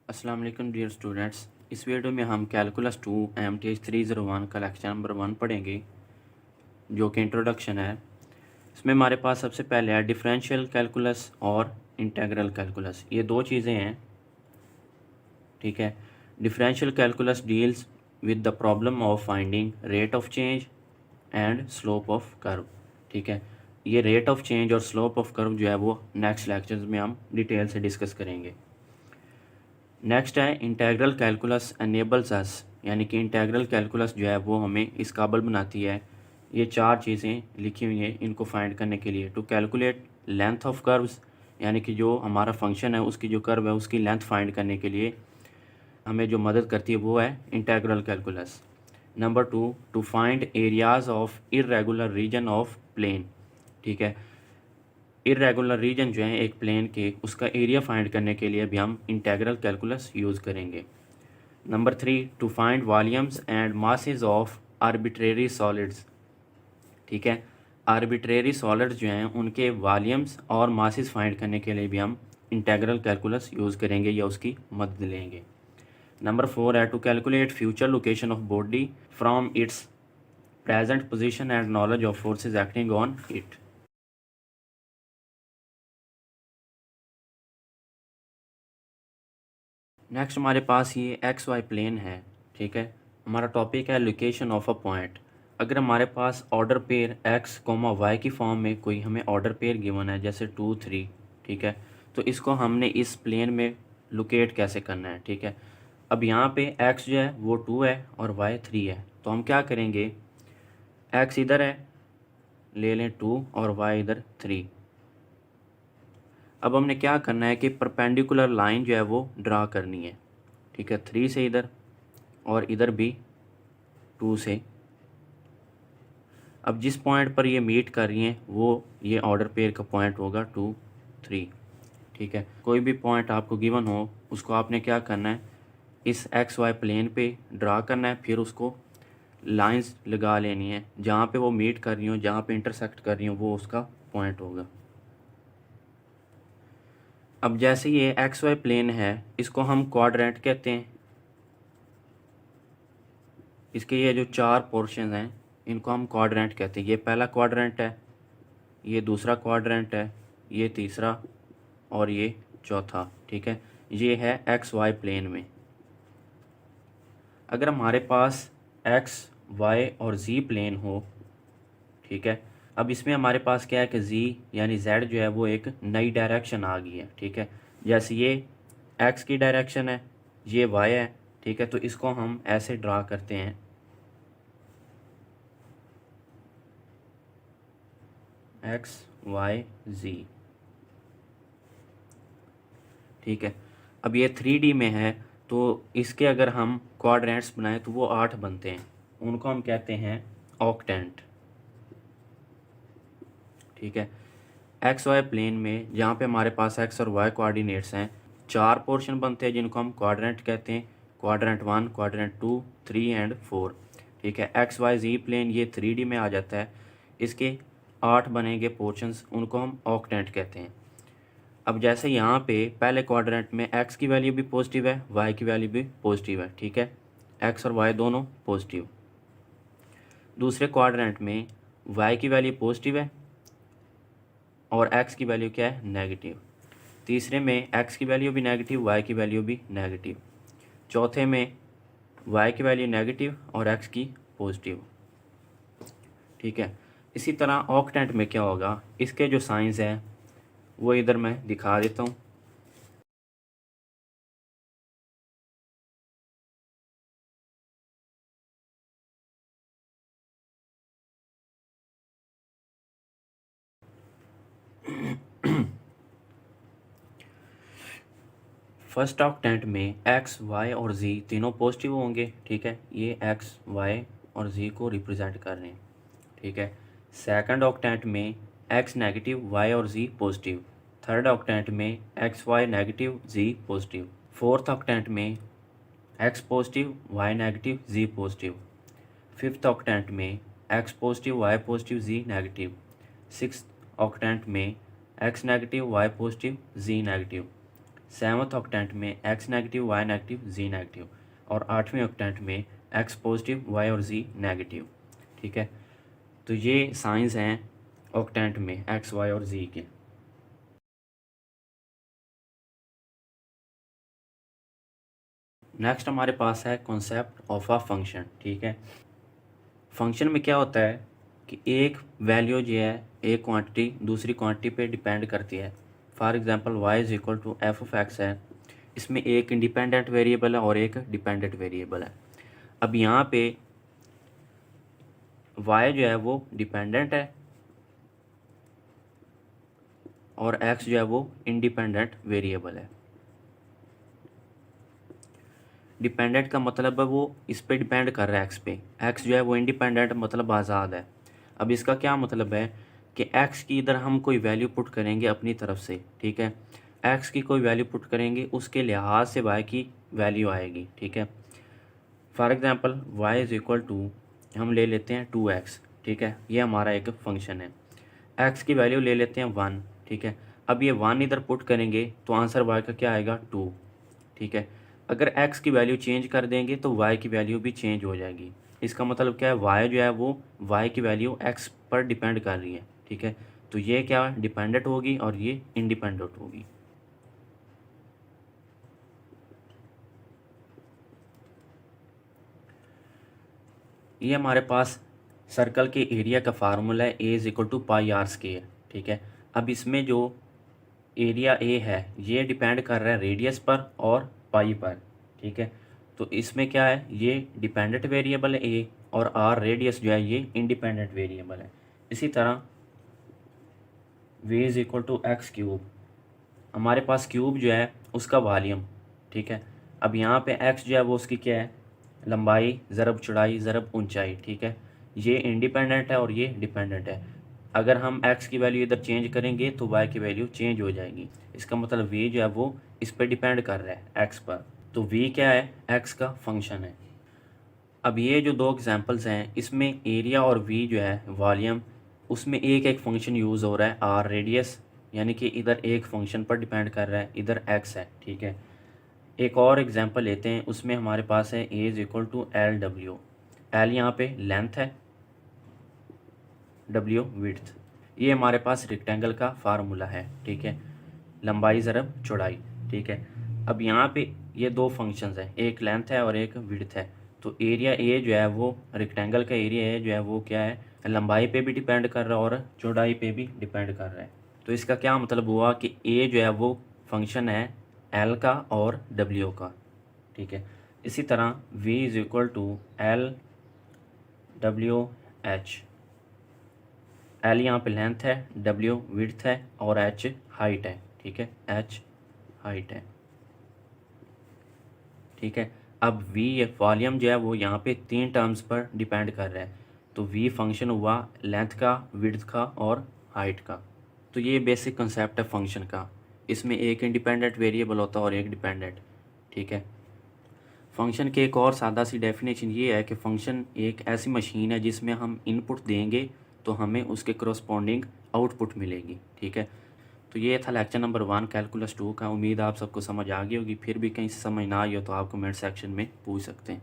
अस्सलाम वालेकुम dear students. इस वीडियो में हम कैलकुलस 2 MTH 301 का लेक्चर नंबर 1 पढ़ेंगे, जो कि इंट्रोडक्शन है। इसमें हमारे पास सबसे पहले है डिफरेंशियल कैलकुलस और इंटीग्रल कैलकुलस। ये दो चीज़ें हैं, ठीक है। Differential calculus deals with the problem of finding rate of change and slope of curve, ठीक है। ये रेट ऑफ चेंज और स्लोप ऑफ कर्व जो है वो नेक्स्ट लेक्चर्स में हम डिटेल से डिस्कस करेंगे। नेक्स्ट है इंटीग्रल कैलकुलस एनेबल्स अस, यानी कि इंटीग्रल कैलकुलस जो है वो हमें इस काबिल बनाती है। ये चार चीज़ें लिखी हुई हैं इनको फाइंड करने के लिए। To calculate length of curves, यानी कि जो हमारा फंक्शन है उसकी जो कर्व है उसकी लेंथ फाइंड करने के लिए हमें जो मदद करती है वो है integral calculus. Number 2, to find areas of irregular region of plane, ठीक है। इरेगुलर रीजन जो है एक प्लेन के, उसका एरिया फाइंड करने के लिए भी हम इंटीग्रल कैलकुलस यूज़ करेंगे। Number 3, to find volumes and masses of arbitrary solids, ठीक है। आर्बिट्रेरी सॉलिड्स जो हैं उनके वॉल्यूम्स और मासेस फाइंड करने के लिए भी हम इंटीग्रल कैलकुलस यूज़ करेंगे या उसकी मदद लेंगे। नंबर 4 है to calculate future location of body from its present position and knowledge of forces acting on it. Next हमारे पास ये एक्स वाई प्लेन है, ठीक है। हमारा टॉपिक है लोकेशन ऑफ अ पॉइंट। अगर हमारे पास order pair x comma y की फॉर्म में कोई हमें ऑर्डर पेयर गिवन है, जैसे 2 3, ठीक है, तो इसको हमने इस प्लेन में लोकेट कैसे करना है, ठीक है। अब यहाँ पे एक्स जो है वो 2 है और वाई 3 है, तो हम क्या करेंगे, एक्स इधर है, ले लें 2 और वाई इधर 3। अब हमने क्या करना है कि परपेंडिकुलर लाइन जो है वो ड्रा करनी है, ठीक है। 3 से इधर और इधर भी 2 से। अब जिस पॉइंट पर ये मीट कर रही हैं वो ये ऑर्डर पेयर का पॉइंट होगा 2 3, ठीक है। कोई भी पॉइंट आपको गिवन हो उसको आपने क्या करना है, इस एक्स वाई प्लेन पे ड्रा करना है, फिर उसको लाइंस लगा लेनी है, जहाँ पे वो मीट कर रही हो, जहाँ पे इंटरसेक्ट कर रही हो वो उसका पॉइंट होगा। अब जैसे ये एक्स वाई प्लेन है इसको हम क्वाड्रेंट कहते हैं। इसके ये जो चार पोर्शन हैं इनको हम क्वाड्रेंट कहते हैं। ये पहला क्वाड्रेंट है, ये दूसरा क्वाड्रेंट है, ये तीसरा और ये चौथा, ठीक है। ये है एक्स वाई प्लेन में। अगर हमारे पास एक्स वाई और जी प्लेन हो, ठीक है, अब इसमें हमारे पास क्या है कि जी यानी जेड जो है वो एक नई डायरेक्शन आ गई है, ठीक है। जैसे ये एक्स की डायरेक्शन है, ये वाई है, ठीक है, तो इसको हम ऐसे ड्रा करते हैं, एक्स वाई जी, ठीक है। अब ये 3D में है तो इसके अगर हम क्वाड्रेंट्स बनाएं तो वो 8 बनते हैं, उनको हम कहते हैं ऑक्टेंट, ठीक है। एक्स वाई प्लेन में जहाँ पे हमारे पास एक्स और वाई कोऑर्डिनेट्स हैं, चार पोर्शन बनते हैं जिनको हम क्वाड्रेंट कहते हैं। क्वाड्रेंट 1, क्वाड्रेंट 2, 3 एंड 4, ठीक है। एक्स वाई जी प्लेन ये 3D में आ जाता है, इसके 8 बनेंगे पोर्शंस, उनको हम ऑक्टेंट कहते हैं। अब जैसे यहाँ पे पहले क्वाड्रेंट में एक्स की वैल्यू भी पॉजिटिव है, वाई की वैल्यू भी पॉजिटिव है, ठीक है, एक्स और वाई दोनों पॉजिटिव। दूसरे क्वाड्रेंट में वाई की वैल्यू पॉजिटिव है और एक्स की वैल्यू क्या है, नेगेटिव। तीसरे में एक्स की वैल्यू भी नेगेटिव, वाई की वैल्यू भी नेगेटिव। चौथे में वाई की वैल्यू नेगेटिव और एक्स की पॉजिटिव, ठीक है। इसी तरह ऑक्टेंट में क्या होगा, इसके जो साइंस हैं वो इधर मैं दिखा देता हूँ। फर्स्ट ऑक्टेंट में एक्स वाई और जी तीनों पॉजिटिव होंगे, ठीक है, ये एक्स वाई और जी को रिप्रेजेंट कर रहे हैं, ठीक है। सेकंड ऑक्टेंट में एक्स नेगेटिव, वाई और जी पॉजिटिव। थर्ड ऑक्टेंट में एक्स वाई नेगेटिव, जी पॉजिटिव। फोर्थ ऑक्टेंट में एक्स पॉजिटिव, वाई नेगेटिव, जी पॉजिटिव। फिफ्थ ऑक्टेंट में एक्स पॉजिटिव, वाई पॉजिटिव, जी नेगेटिव। सिक्स्थ ऑक्टेंट में एक्स नेगेटिव, वाई पॉजिटिव, जी negative. 7th octant में x negative, Y negative, जी negative, और 8वें octant में x positive, Y और जी negative. ठीक है, तो ये साइंस हैं ऑक्टेंट में एक्स, वाई और जी के। नेक्स्ट हमारे पास है कॉन्सेप्ट ऑफ अ फंक्शन। ठीक है, फंक्शन में क्या होता है कि एक वैल्यू जो है एक क्वांटिटी दूसरी क्वांटिटी पे डिपेंड करती है। For example y is equal to f of x है, इसमें एक इंडिपेंडेंट वेरिएबल है और एक डिपेंडेंट वेरिएबल है। अब यहाँ पे वाई जो है वो डिपेंडेंट है और एक्स जो है वो इंडिपेंडेंट वेरिएबल है। डिपेंडेंट का मतलब है वो इस पे डिपेंड कर रहा है एक्स पे, एक्स जो है वो इंडिपेंडेंट मतलब आज़ाद है। अब इसका क्या मतलब है कि एक्स की इधर हम कोई वैल्यू पुट करेंगे अपनी तरफ से, ठीक है, एक्स की कोई वैल्यू पुट करेंगे उसके लिहाज से वाई की वैल्यू आएगी। ठीक है, for example y is equal to हम ले लेते हैं 2x। ठीक है, ये हमारा एक फंक्शन है, एक्स की वैल्यू ले लेते हैं 1। ठीक है, अब ये 1 इधर पुट करेंगे तो आंसर वाई का क्या आएगा 2। ठीक है, अगर x की वैल्यू चेंज कर देंगे तो y की वैल्यू भी चेंज हो जाएगी। इसका मतलब क्या है, y जो है वो y की वैल्यू x पर डिपेंड कर रही है। ठीक है, तो ये क्या डिपेंडेंट होगी और ये इंडिपेंडेंट होगी। ये हमारे पास सर्कल के एरिया का फार्मूला है, A is equal to pi r square. ठीक है, अब इसमें जो एरिया ए है ये डिपेंड कर रहा है रेडियस पर और पाई पर। ठीक है, तो इसमें क्या है, ये डिपेंडेंट वेरिएबल है ए, और आर रेडियस जो है ये इंडिपेंडेंट वेरिएबल है। इसी तरह V is equal to x cube, हमारे पास क्यूब जो है उसका वॉल्यूम। ठीक है, अब यहाँ पे एक्स जो है वो उसकी क्या है, लंबाई ज़रब चौड़ाई ज़रब ऊंचाई। ठीक है, ये इंडिपेंडेंट है और ये डिपेंडेंट है। अगर हम एक्स की वैल्यू इधर चेंज करेंगे तो वाई की वैल्यू चेंज हो जाएगी। इसका मतलब वी जो है वो इस पर डिपेंड कर रहा है एक्स पर, तो वी क्या है, एक्स का फंक्शन है। अब ये जो दो एग्जांपल्स हैं इसमें एरिया और वी जो है वॉल्यूम, उसमें एक एक फंक्शन यूज़ हो रहा है, आर रेडियस, यानी कि इधर एक फंक्शन पर डिपेंड कर रहा है, इधर एक्स है। ठीक है, एक और एग्जांपल लेते हैं, उसमें हमारे पास है A is equal to L W. L यहाँ पे लेंथ है, डब्ल्यू विड्थ। ये हमारे पास रेक्टेंगल का फार्मूला है। ठीक है, लंबाई ज़रब चौड़ाई। ठीक है, अब यहाँ पे ये दो फंक्शंस हैं, एक लेंथ है और एक विड्थ है। तो एरिया ए जो है वो रेक्टेंगल का एरिया है जो है वो क्या है, लंबाई पे भी डिपेंड कर रहा है और चौड़ाई पे भी डिपेंड कर रहा है। तो इसका क्या मतलब हुआ कि ए जो है वो फंक्शन है एल का और डब्ल्यू का। ठीक है, इसी तरह V is equal to L W H. L यहाँ पे लेंथ है, डब्ल्यू विड्थ है और एच हाइट है। ठीक है, एच हाइट है। ठीक है, अब वी वॉल्यूम जो है वो यहाँ पे 3 टर्म्स पर डिपेंड कर रहा है। तो वी फंक्शन हुआ लेंथ का, विड्थ का और हाइट का। तो ये बेसिक कंसेप्ट है फंक्शन का, इसमें एक इंडिपेंडेंट वेरिएबल होता है और एक डिपेंडेंट। ठीक है, फंक्शन के एक और सादा सी डेफिनेशन ये है कि फ़ंक्शन एक ऐसी मशीन है जिसमें हम इनपुट देंगे तो हमें उसके करस्पॉन्डिंग आउटपुट मिलेगी। ठीक है, तो ये था लेक्चर नंबर 1 कैलकुलस 2 का। उम्मीद आप सबको समझ आ गई होगी, फिर भी कहीं से समझ ना आई हो तो आप कमेंट सेक्शन में पूछ सकते हैं।